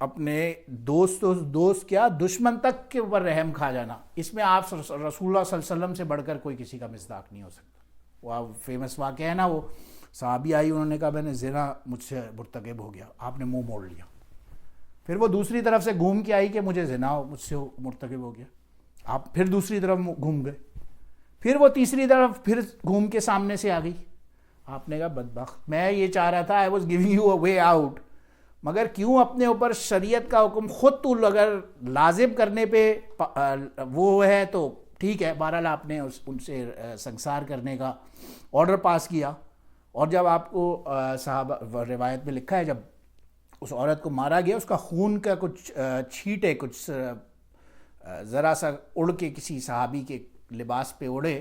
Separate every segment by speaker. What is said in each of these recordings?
Speaker 1: اپنے دوست کیا دشمن تک کے اوپر رحم کھا جانا، اس میں آپ رسول اللہ صلی اللہ علیہ وسلم سے بڑھ کر کوئی کسی کا مصداق نہیں ہو سکتا۔ وہ فیمس واقعہ ہے نا، وہ صحابی آئی، انہوں نے کہا میں نے زنا مجھ سے مرتکب ہو گیا، آپ نے منہ موڑ لیا۔ پھر وہ دوسری طرف سے گھوم کے آئی کہ مجھے زنا مجھ سے مرتکب ہو گیا، آپ پھر دوسری طرف گھوم گئے، پھر وہ تیسری طرف پھر گھوم کے سامنے سے آ گئی۔ آپ نے کہا بدبخت، میں یہ چاہ رہا تھا I was giving you a way out, مگر کیوں اپنے اوپر شریعت کا حکم خود تو اگر لازم کرنے پہ وہ ہے تو ٹھیک ہے، بہرحال آپ نے ان سے سنسار کرنے کا آرڈر پاس کیا۔ اور جب آپ کو صحابہ روایت میں لکھا ہے جب اس عورت کو مارا گیا، اس کا خون کا کچھ چھینٹے کچھ ذرا سا اڑ کے کسی صحابی کے لباس پہ اڑے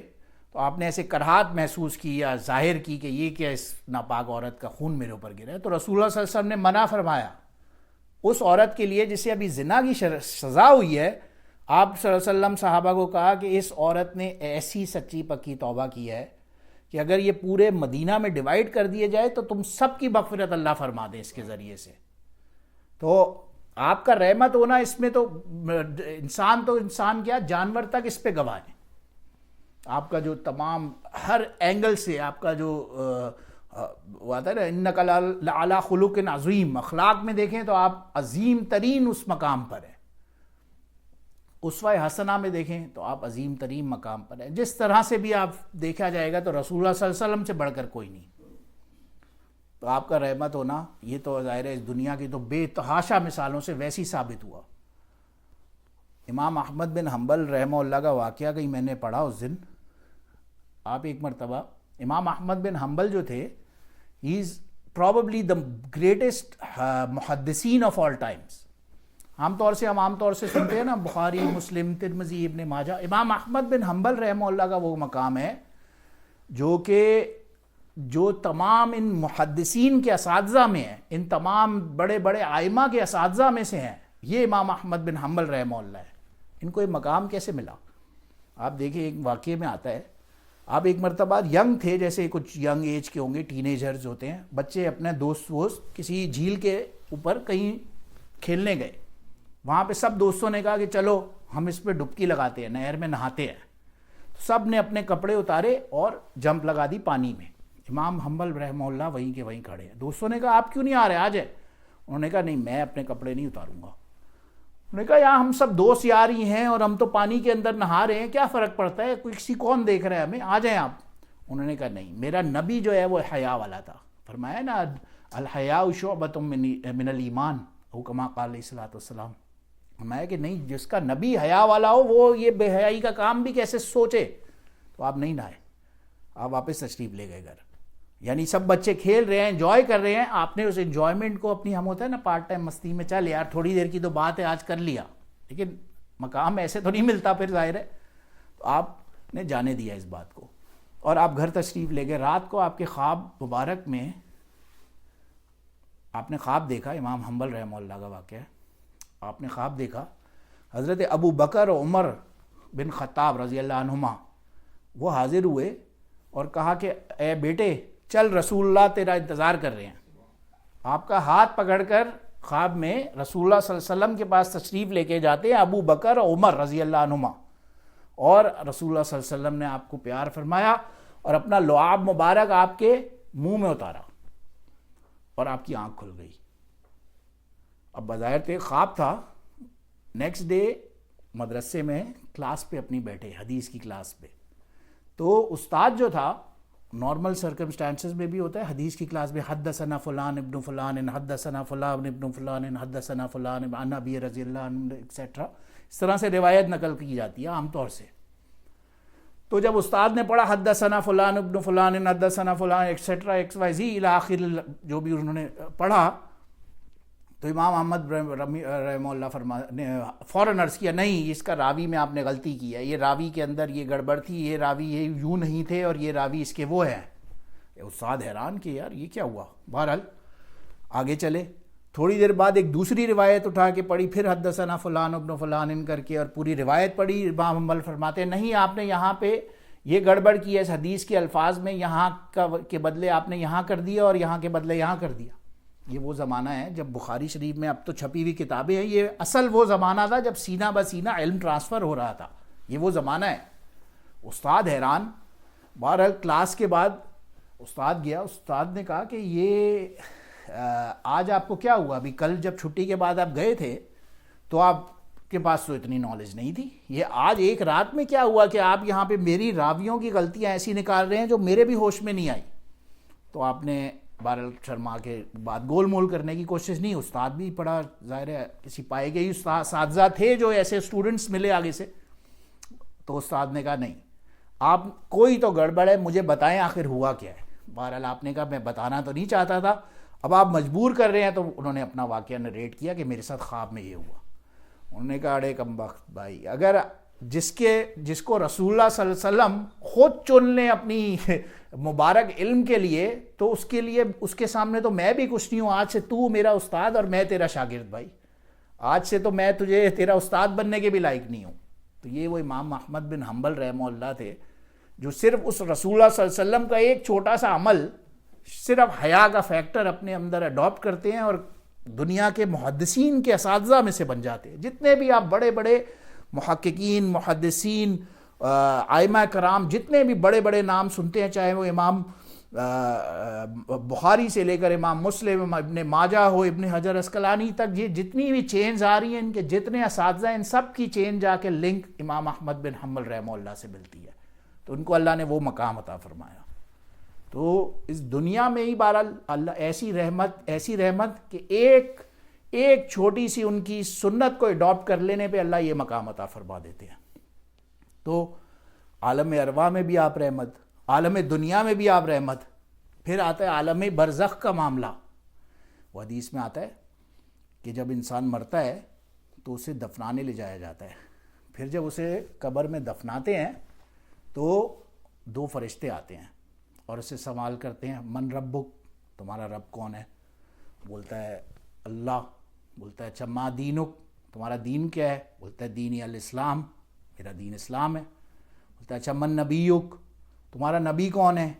Speaker 1: تو آپ نے ایسے کراہت محسوس کی یا ظاہر کی کہ یہ کیا اس ناپاک عورت کا خون میرے اوپر گرا ہے، تو رسول اللہ صلی اللہ علیہ وسلم نے منع فرمایا اس عورت کے لیے جسے ابھی زنا کی سزا ہوئی ہے۔ آپ صلی اللہ علیہ وسلم صحابہ کو کہا کہ اس عورت نے ایسی سچی پکی توبہ کی ہے کہ اگر یہ پورے مدینہ میں ڈیوائیڈ کر دیے جائے تو تم سب کی مغفرت اللہ فرما دے اس کے ذریعے سے۔ تو آپ کا رحمت ہونا اس میں تو انسان کیا جانور تک اس پہ گواہ ہے۔ آپ کا جو تمام ہر اینگل سے آپ کا جو وہ آتا ہے نا انک لعلی خلق عظیم، اخلاق میں دیکھیں تو آپ عظیم ترین اس مقام پر ہیں، اسوہ حسنہ میں دیکھیں تو آپ عظیم ترین مقام پر ہیں، جس طرح سے بھی آپ دیکھا جائے گا تو رسول اللہ صلی اللہ علیہ وسلم سے بڑھ کر کوئی نہیں۔ تو آپ کا رحمت ہونا یہ تو ظاہر ہے اس دنیا کی تو بے تحاشا مثالوں سے ویسی ثابت ہوا۔ امام احمد بن حنبل رحمہ اللہ کا واقعہ کہیں میں نے پڑھا اس دن، آپ ایک مرتبہ امام احمد بن حنبل جو تھے ہی از پراببلی دا گریٹسٹ محدثین آف آل ٹائمز۔ ہم عام طور سے سنتے ہیں نا بخاری، مسلم، ترمذی، ابن ماجہ، امام احمد بن حنبل رحمہ اللہ کا وہ مقام ہے جو تمام ان محدثین کے اساتذہ میں ہیں، ان تمام بڑے بڑے ائمہ کے اساتذہ میں سے ہیں، یہ امام احمد بن حنبل رحمہ اللہ ہے۔ ان کو یہ مقام کیسے ملا؟ آپ دیکھیں ایک واقعے میں آتا ہے، آپ ایک مرتبہ ینگ تھے، جیسے کچھ ینگ ایج کے ہوں گے، ٹین ایجرز ہوتے ہیں بچے، اپنے دوست کسی جھیل کے اوپر کہیں کھیلنے گئے، وہاں پہ سب دوستوں نے کہا کہ چلو ہم اس پہ ڈبکی لگاتے ہیں، نہر میں نہاتے ہیں۔ سب نے اپنے کپڑے اتارے اور جمپ لگا دی پانی میں۔ امام حنبل رحمہ اللہ وہیں کے وہیں کھڑے ہیں۔ دوستوں نے کہا آپ کیوں نہیں آ رہے، آ جائے۔ انہوں نے کہا نہیں میں اپنے کپڑے نہیں اتاروں گا۔ انہوں نے کہا یار ہم سب دوست یار ہی ہیں اور ہم تو پانی کے اندر نہا رہے ہیں، کیا فرق پڑتا ہے، کسی کون دیکھ رہا ہے ہمیں، آ جائیں آپ۔ انہوں نے کہا نہیں، میرا نبی جو ہے وہ حیا والا تھا، فرمایا نا الحیاء شعبۃ من الایمان او کما قال علیہ الصلوۃ والسلام، فرمایا کہ نہیں جس کا نبی حیا والا ہو وہ یہ بے حیائی کا کام بھی کیسے سوچے۔ تو آپ نہیں نہائے، آپ واپس تشریف لے گئے گھر۔ یعنی سب بچے کھیل رہے ہیں، انجوائے کر رہے ہیں، آپ نے اس انجوائمنٹ کو اپنی، ہم ہوتا ہے نا پارٹ ٹائم مستی میں، چل یار تھوڑی دیر کی تو بات ہے آج کر لیا، لیکن مقام ایسے تو نہیں ملتا پھر ظاہر ہے، تو آپ نے جانے دیا اس بات کو اور آپ گھر تشریف لے گئے۔ رات کو آپ کے خواب مبارک میں آپ نے خواب دیکھا، امام حنبل رحمہ اللہ کا واقعہ ہے، آپ نے خواب دیکھا حضرت ابو بکر و عمر بن خطاب رضی اللہ عنہما وہ حاضر ہوئے اور کہا کہ اے بیٹے چل رسول اللہ تیرا انتظار کر رہے ہیں۔ آپ کا ہاتھ پکڑ کر خواب میں رسول اللہ صلی اللہ علیہ وسلم کے پاس تشریف لے کے جاتے ہیں ابو بکر اور عمر رضی اللہ عنہما، اور رسول اللہ صلی اللہ علیہ وسلم نے آپ کو پیار فرمایا اور اپنا لعاب مبارک آپ کے منہ میں اتارا اور آپ کی آنکھ کھل گئی۔ اب بظاہر تو ایک خواب تھا، نیکسٹ ڈے مدرسے میں کلاس پہ اپنی بیٹھے، حدیث کی کلاس پہ، تو استاد جو تھا نارمل سرکمسٹانسز میں بھی ہوتا ہے حدیث کی کلاس میں، حدثنا فلان ابن فلان حدثنا فلان ابن فلان حدثنا فلان عن ابی رضی اللہ عنہ ایکسیٹرا، اس طرح سے روایت نقل کی جاتی ہے عام طور سے۔ تو جب استاد نے پڑھا حدثنا فلان ابن فلان حدثنا فلان ایکسیٹرا ایکس وائی زی الی آخر جو بھی انہوں نے پڑھا، تو امام احمد رحمہ اللہ نے فوراً عرض کیا نہیں اس کا راوی میں آپ نے غلطی کی ہے، یہ راوی کے اندر یہ گڑبڑ تھی، یہ راوی یہ یوں نہیں تھے اور یہ راوی اس کے وہ ہیں۔ استاد حیران کہ یار یہ کیا ہوا، بہرحال آگے چلے۔ تھوڑی دیر بعد ایک دوسری روایت اٹھا کے پڑھی، پھر حدثنا فلان ابن فلان کر کے اور پوری روایت پڑھی۔ امام حنبل فرماتے ہیں نہیں آپ نے یہاں پہ یہ گڑبڑ کی ہے، اس حدیث کے الفاظ میں یہاں کے بدلے آپ نے یہاں کر دیا اور یہاں کے بدلے یہاں کر دیا۔ یہ وہ زمانہ ہے جب بخاری شریف میں اب تو چھپی ہوئی کتابیں ہیں، یہ اصل وہ زمانہ تھا جب سینہ بہ سینہ علم ٹرانسفر ہو رہا تھا، یہ وہ زمانہ ہے۔ استاد حیران، بہرحال کلاس کے بعد استاد گیا، استاد نے کہا کہ یہ آج آپ کو کیا ہوا؟ ابھی کل جب چھٹی کے بعد آپ گئے تھے تو آپ کے پاس تو اتنی نالج نہیں تھی، یہ آج ایک رات میں کیا ہوا کہ آپ یہاں پہ میری راویوں کی غلطیاں ایسی نکال رہے ہیں جو میرے بھی ہوش میں نہیں آئی؟ تو آپ نے بہرحال شرما کے بعد گول مول کرنے کی کوشش نہیں، استاد بھی پڑا ظاہر ہے کسی پائے گئے اساتذہ تھے جو ایسے اسٹوڈنٹس ملے آگے سے، تو استاد نے کہا نہیں، آپ کوئی تو گڑبڑ ہے، مجھے بتائیں آخر ہوا کیا ہے۔ بہرحال آپ نے کہا میں بتانا تو نہیں چاہتا تھا، اب آپ مجبور کر رہے ہیں، تو انہوں نے اپنا واقعہ نریٹ کیا کہ میرے ساتھ خواب میں یہ ہوا۔ انہوں نے کہا اڑے کم بخت بھائی، اگر جس کو رسول اللہ صلی اللہ علیہ وسلم خود چن لیں اپنی مبارک علم کے لیے، تو اس کے سامنے تو میں بھی کچھ نہیں ہوں۔ آج سے تو میرا استاد اور میں تیرا شاگرد بھائی، آج سے تو میں تجھے تیرا استاد بننے کے بھی لائق نہیں ہوں۔ تو یہ وہ امام احمد بن حنبل رحمہ اللہ تھے جو صرف اس رسول اللہ صلی اللہ علیہ وسلم کا ایک چھوٹا سا عمل، صرف حیا کا فیکٹر اپنے اندر اڈاپٹ کرتے ہیں اور دنیا کے محدثین کے اساتذہ میں سے بن جاتے ہیں۔ جتنے بھی آپ بڑے بڑے محققین، محدثین، ائمہ کرام، جتنے بھی بڑے بڑے نام سنتے ہیں، چاہے وہ امام بخاری سے لے کر امام مسلم، ابن ماجہ ہو، ابن حجر اسقلانی تک، یہ جتنی بھی چینز آ رہی ہیں، ان کے جتنے اساتذہ ہیں، ان سب کی چین جا کے لنک امام احمد بن حنبل رحمہ اللہ سے ملتی ہے، تو ان کو اللہ نے وہ مقام عطا فرمایا۔ تو اس دنیا میں ہی بہرحال اللہ ایسی رحمت کہ ایک چھوٹی سی ان کی سنت کو اڈاپٹ کر لینے پہ اللہ یہ مقام عطا فرما دیتے ہیں۔ تو عالم ارواح میں بھی آپ رحمت، عالم دنیا میں بھی آپ رحمت، پھر آتا ہے عالم برزخ کا معاملہ۔ وہ حدیث میں آتا ہے کہ جب انسان مرتا ہے تو اسے دفنانے لے جایا جاتا ہے، پھر جب اسے قبر میں دفناتے ہیں تو 2 فرشتے آتے ہیں اور اسے سوال کرتے ہیں من ربک، تمہارا رب کون ہے؟ بولتا ہے اللہ۔ بولتا ہے اچھا ما دینک، تمہارا دین کیا ہے؟ بولتا ہے دینی الاسلام، میرا دین اسلام ہے۔ بولتا ہے اچھا من نبیک، تمہارا نبی کون ہے؟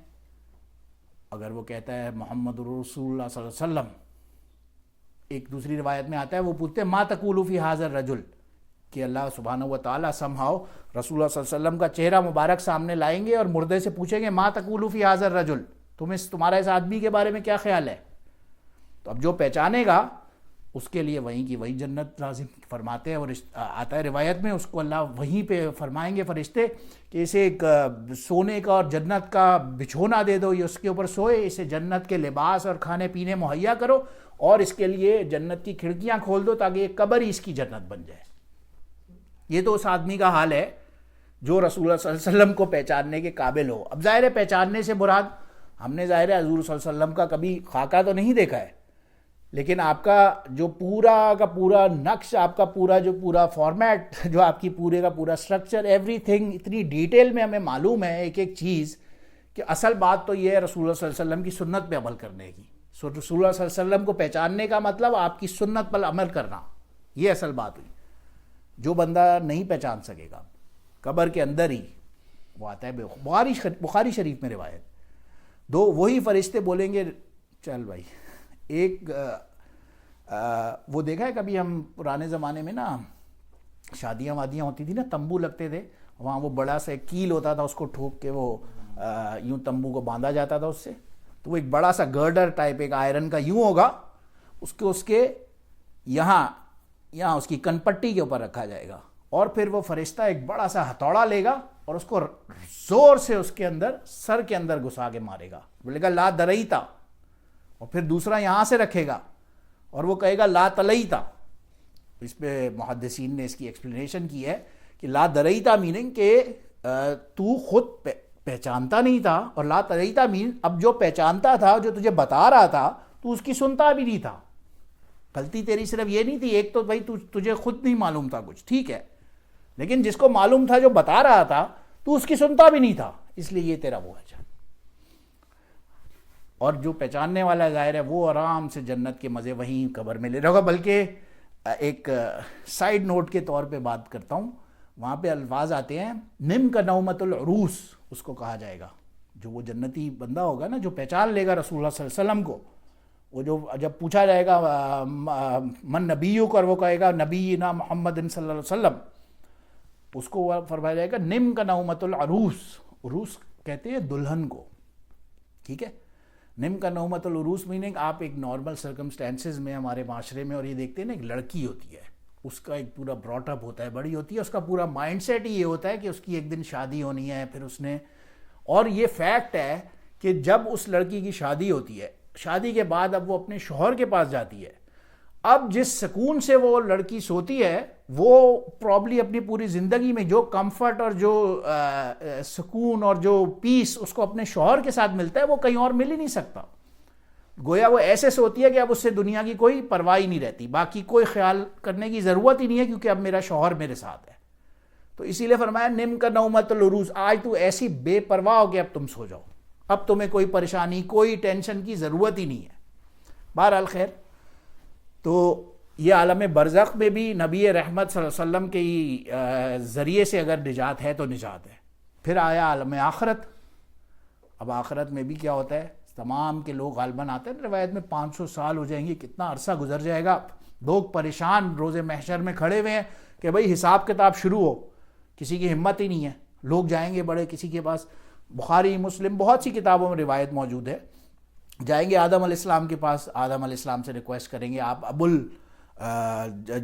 Speaker 1: اگر وہ کہتا ہے محمد رسول اللہ صلی اللہ علیہ وسلم، ایک دوسری روایت میں آتا ہے وہ پوچھتے ہیں ما تقول فی ھذا الرجل، کہ اللہ سبحانہ و تعالیٰ سمہاؤ رسول اللہ صلی اللہ علیہ وسلم کا چہرہ مبارک سامنے لائیں گے اور مردے سے پوچھیں گے ما تقول فی ھذا الرجل، تمہارا اس آدمی کے بارے میں کیا خیال ہے؟ تو اب جو پہچانے گا اس کے لیے وہیں کی وہی جنت لازم فرماتے ہیں، اور آتا ہے روایت میں اس کو اللہ وہیں پہ فرمائیں گے فرشتے کہ اسے ایک سونے کا اور جنت کا بچھونا دے دو، یہ اس کے اوپر سوئے، اسے جنت کے لباس اور کھانے پینے مہیا کرو، اور اس کے لیے جنت کی کھڑکیاں کھول دو تاکہ ایک قبر ہی اس کی جنت بن جائے۔ یہ تو اس آدمی کا حال ہے جو رسول اللہ صلی اللہ علیہ وسلم کو پہچاننے کے قابل ہو۔ اب ظاہر ہے پہچاننے سے مراد، ہم نے ظاہر ہے حضور صلی اللہ علیہ وسلم کا کبھی خاکہ تو نہیں دیکھا ہے، لیکن آپ کا جو پورا کا پورا نقش، آپ کا پورا فارمیٹ، جو آپ کی پورے کا پورا سٹرکچر، ایوری تھنگ اتنی ڈیٹیل میں ہمیں معلوم ہے ایک چیز، کہ اصل بات تو یہ ہے رسول اللہ صلی اللہ علیہ وسلم کی سنت پہ عمل کرنے کی۔ رسول اللہ صلی اللہ علیہ وسلم کو پہچاننے کا مطلب آپ کی سنت پر عمل کرنا، یہ اصل بات ہوئی۔ جو بندہ نہیں پہچان سکے گا، قبر کے اندر ہی وہ آتا ہے، بخاری شریف میں روایت، 2 وہی فرشتے بولیں گے چل بھائی، ایک وہ دیکھا ہے کبھی ہم پرانے زمانے میں نا شادیاں وادیاں ہوتی تھی نا، تمبو لگتے تھے، وہاں وہ بڑا سا ایک کیل ہوتا تھا، اس کو ٹھوک کے وہ یوں تمبو کو باندھا جاتا تھا، اس سے تو وہ ایک بڑا سا گرڈر ٹائپ ایک آئرن کا یوں ہوگا، اس کے یہاں اس کی کن پٹی کے اوپر رکھا جائے گا، اور پھر وہ فرشتہ ایک بڑا سا ہتھوڑا لے گا اور اس کو زور سے اس کے اندر سر کے اندر گھسا کے مارے گا، بولے گا لا دریتا، اور پھر دوسرا یہاں سے رکھے گا اور وہ کہے گا لا تلیتا۔ اس پہ محدثین نے اس کی ایکسپلینیشن کی ہے کہ لا دریتا میننگ کہ تو خود پہچانتا نہیں تھا، اور لا تلیتا مین اب جو پہچانتا تھا، جو تجھے بتا رہا تھا، تو اس کی سنتا بھی نہیں تھا۔ غلطی تیری صرف یہ نہیں تھی، ایک تو بھائی تجھے خود نہیں معلوم تھا کچھ، ٹھیک ہے، لیکن جس کو معلوم تھا جو بتا رہا تھا تو اس کی سنتا بھی نہیں تھا، اس لیے یہ تیرا وہ ہے۔ اور جو پہچاننے والا ظاہر ہے وہ آرام سے جنت کے مزے وہیں قبر میں لے رہا ہوگا۔ بلکہ ایک سائیڈ نوٹ کے طور پہ بات کرتا ہوں، وہاں پہ الفاظ آتے ہیں نم کا نومت العروس، اس کو کہا جائے گا، جو وہ جنتی بندہ ہوگا نا جو پہچان لے گا رسول اللہ صلی اللہ علیہ وسلم کو، وہ جو جب پوچھا جائے گا من نبیک، اور وہ کہے گا نبینا محمد صلی اللہ علیہ وسلم، اس کو وہ فرمایا جائے گا نم کا نومت العروس، عروس کہتے ہیں دلہن کو، ٹھیک ہے. نم کا نومت العروس میننگ آپ ایک نارمل سرکمسٹانسز میں ہمارے معاشرے میں اور یہ دیکھتے ہیں نا، ایک لڑکی ہوتی ہے، اس کا ایک پورا براٹ اپ ہوتا ہے، بڑی ہوتی ہے، اس کا پورا مائنڈ سیٹ ہی یہ ہوتا ہے کہ اس کی ایک دن شادی ہونی ہے. پھر اس نے، اور یہ فیکٹ ہے کہ جب اس لڑکی کی شادی ہوتی ہے، شادی کے بعد اب وہ اپنے شوہر کے پاس جاتی ہے، اب جس سکون سے وہ لڑکی سوتی ہے، وہ پرابلی اپنی پوری زندگی میں جو کمفرٹ اور جو سکون اور جو پیس اس کو اپنے شوہر کے ساتھ ملتا ہے، وہ کہیں اور مل ہی نہیں سکتا. گویا وہ ایسے سوتی ہے کہ اب اس سے دنیا کی کوئی پرواہ ہی نہیں رہتی، باقی کوئی خیال کرنے کی ضرورت ہی نہیں ہے، کیونکہ اب میرا شوہر میرے ساتھ ہے. تو اسی لیے فرمایا نم کا نومت العروس، آج تو ایسی بے پرواہ ہو کہ اب تم سو جاؤ، اب تمہیں کوئی پریشانی، کوئی ٹینشن کی ضرورت ہی نہیں ہے. بہرحال خیر، تو یہ عالم برزخ میں بھی نبی رحمت صلی اللہ علیہ وسلم کے ذریعے سے اگر نجات ہے تو نجات ہے. پھر آیا عالم آخرت. اب آخرت میں بھی کیا ہوتا ہے، تمام کے لوگ غالباً آتے ہیں، روایت میں 500 سال ہو جائیں گے، کتنا عرصہ گزر جائے گا. لوگ پریشان روز محشر میں کھڑے ہوئے ہیں کہ بھئی حساب کتاب شروع ہو، کسی کی ہمت ہی نہیں ہے. لوگ جائیں گے بڑے کسی کے پاس، بخاری مسلم بہت سی کتابوں میں روایت موجود ہے، جائیں گے آدم علیہ السلام کے پاس، آدم علیہ السلام سے ریکویسٹ کریں گے آپ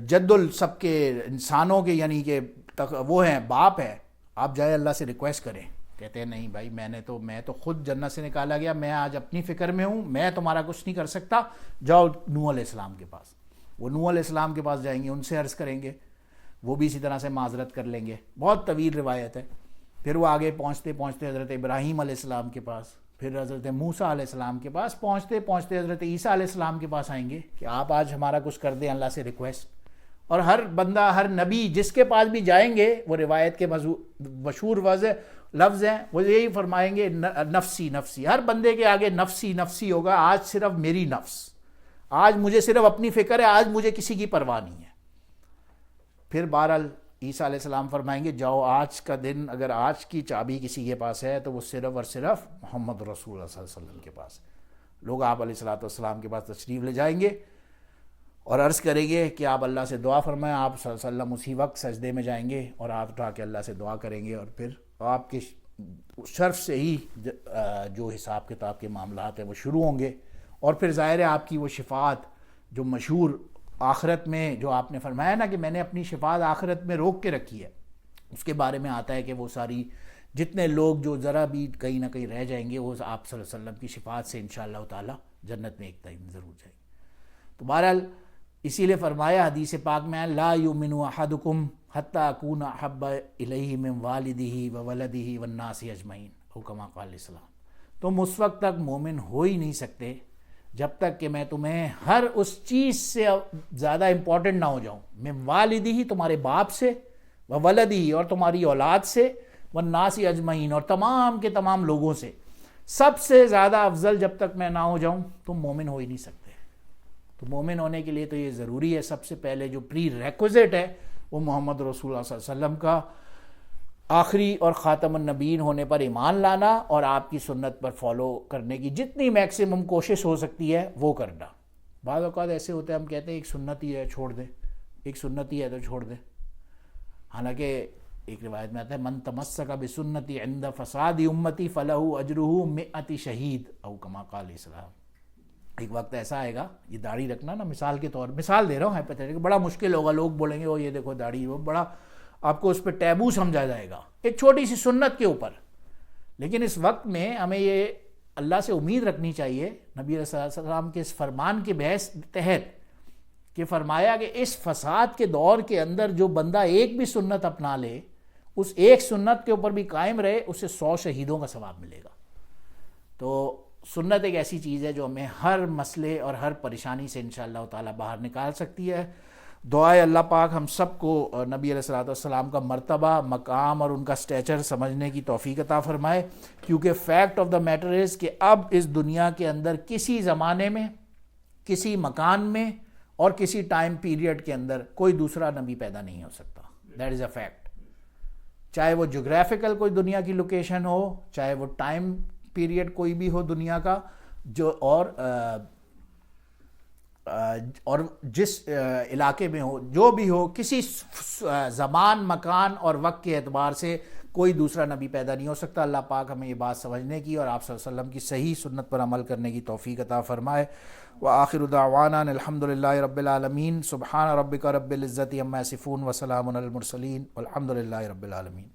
Speaker 1: جد سب کے انسانوں کے، یعنی کہ وہ ہیں، باپ ہیں، آپ جائیں اللہ سے ریکویسٹ کریں. کہتے ہیں نہیں بھائی، میں تو خود جنت سے نکالا گیا، میں آج اپنی فکر میں ہوں، میں تمہارا کچھ نہیں کر سکتا، جاؤ نوح علیہ السلام کے پاس. وہ نوح علیہ السلام کے پاس جائیں گے، ان سے عرض کریں گے، وہ بھی اسی طرح سے معذرت کر لیں گے. بہت طویل روایت ہے. پھر وہ آگے پہنچتے پہنچتے حضرت ابراہیم علیہ السلام کے پاس، پھر حضرت موسیٰ علیہ السلام کے پاس، پہنچتے پہنچتے حضرت عیسیٰ علیہ السلام کے پاس آئیں گے کہ آپ آج ہمارا کچھ کر دیں اللہ سے ریکویسٹ. اور ہر بندہ، ہر نبی جس کے پاس بھی جائیں گے، وہ روایت کے مشہور لفظ ہیں، وہ یہی فرمائیں گے نفسی نفسی. ہر بندے کے آگے نفسی نفسی ہوگا، آج صرف میری نفس، آج مجھے صرف اپنی فکر ہے، آج مجھے کسی کی پرواہ نہیں ہے. پھر بہرحال عیسیٰ علیہ السلام فرمائیں گے جاؤ، آج کا دن اگر آج کی چابی کسی کے پاس ہے تو وہ صرف اور صرف محمد رسول اللہ صلی اللہ علیہ وسلم کے پاس. لوگ آپ علیہ السلام کے پاس تشریف لے جائیں گے اور عرض کریں گے کہ آپ اللہ سے دعا فرمائیں. آپ صلی اللہ علیہ وسلم اسی وقت سجدے میں جائیں گے اور آپ اٹھا کے اللہ سے دعا کریں گے، اور پھر آپ کے شرف سے ہی جو حساب کتاب کے معاملات ہیں وہ شروع ہوں گے. اور پھر ظاہر ہے آپ کی وہ شفاعت جو مشہور آخرت میں، جو آپ نے فرمایا نا کہ میں نے اپنی شفاعت آخرت میں روک کے رکھی ہے، اس کے بارے میں آتا ہے کہ وہ ساری جتنے لوگ جو ذرا بھی کہیں نہ کہیں رہ جائیں گے، وہ آپ صلی اللہ علیہ وسلم کی شفاعت سے انشاءاللہ تعالی جنت میں ایک ٹائم ضرور جائیں گے. تو بہرحال اسی لیے فرمایا حدیث پاک میں لا یؤمن احدکم حتی اکون احب الیہ من والدہ وولدہ والناس اجمعین، او کما قال علیہ السلام. تم اس وقت تک مومن ہو ہی نہیں سکتے جب تک کہ میں تمہیں ہر اس چیز سے زیادہ امپورٹنٹ نہ ہو جاؤں. من والدہ، تمہارے باپ سے، وولدہ، اور تمہاری اولاد سے، والناس اجمعین، اور تمام کے تمام لوگوں سے سب سے زیادہ افضل جب تک میں نہ ہو جاؤں تم مومن ہو ہی نہیں سکتے. تو مومن ہونے کے لیے تو یہ ضروری ہے، سب سے پہلے جو پری ریکوزٹ ہے وہ محمد رسول اللہ صلی اللہ علیہ وسلم کا آخری اور خاتم النبیین ہونے پر ایمان لانا، اور آپ کی سنت پر فالو کرنے کی جتنی میکسیمم کوشش ہو سکتی ہے وہ کرنا. بعض اوقات ایسے ہوتے ہیں ہم کہتے ہیں ایک سنت ہی ہے چھوڑ دے، ایک سنت ہی ہے تو چھوڑ دے. حالانکہ ایک روایت میں آتا ہے من تمسک بسنتی عند فساد امتی فلہ اجرہ 100 شہید، او کما قال علیہ السلام. ایک وقت ایسا آئے گا، یہ داڑھی رکھنا نا مثال کے طور، مثال دے رہا ہوں ہائپوتھیٹیکل، بڑا مشکل ہوگا، لوگ بولیں گے وہ یہ دیکھو داڑھی، وہ بڑا آپ کو اس پہ ٹیبو سمجھا جائے گا ایک چھوٹی سی سنت کے اوپر. لیکن اس وقت میں ہمیں یہ اللہ سے امید رکھنی چاہیے نبی صلی اللہ علیہ وسلم کے اس فرمان کے بحث تحت کہ فرمایا کہ اس فساد کے دور کے اندر جو بندہ ایک بھی سنت اپنا لے، اس ایک سنت کے اوپر بھی قائم رہے، اسے 100 شہیدوں کا ثواب ملے گا. تو سنت ایک ایسی چیز ہے جو ہمیں ہر مسئلے اور ہر پریشانی سے انشاءاللہ تعالی باہر نکال سکتی ہے. دعائے اللہ پاک ہم سب کو نبی علیہ السلام کا مرتبہ، مقام اور ان کا سٹیچر سمجھنے کی توفیق عطا فرمائے، کیونکہ fact of the matter is کہ اب اس دنیا کے اندر کسی زمانے میں، کسی مکان میں اور کسی ٹائم پیریڈ کے اندر کوئی دوسرا نبی پیدا نہیں ہو سکتا. That is a fact. چاہے وہ جغرافیکل کوئی دنیا کی لوکیشن ہو، چاہے وہ ٹائم پیریڈ کوئی بھی ہو دنیا کا، جو اور اور جس علاقے میں ہو، جو بھی ہو، کسی زمان، مکان اور وقت کے اعتبار سے کوئی دوسرا نبی پیدا نہیں ہو سکتا۔ اللہ پاک ہمیں یہ بات سمجھنے کی اور آپ صلی اللہ علیہ وسلم کی صحیح سنت پر عمل کرنے کی توفیق عطا فرمائے۔ وآخر دعوانا الحمد للہ رب العالمین۔ سبحان ربک رب العزت عما یصفون وسلام علی المرسلین والحمد للہ رب العالمین۔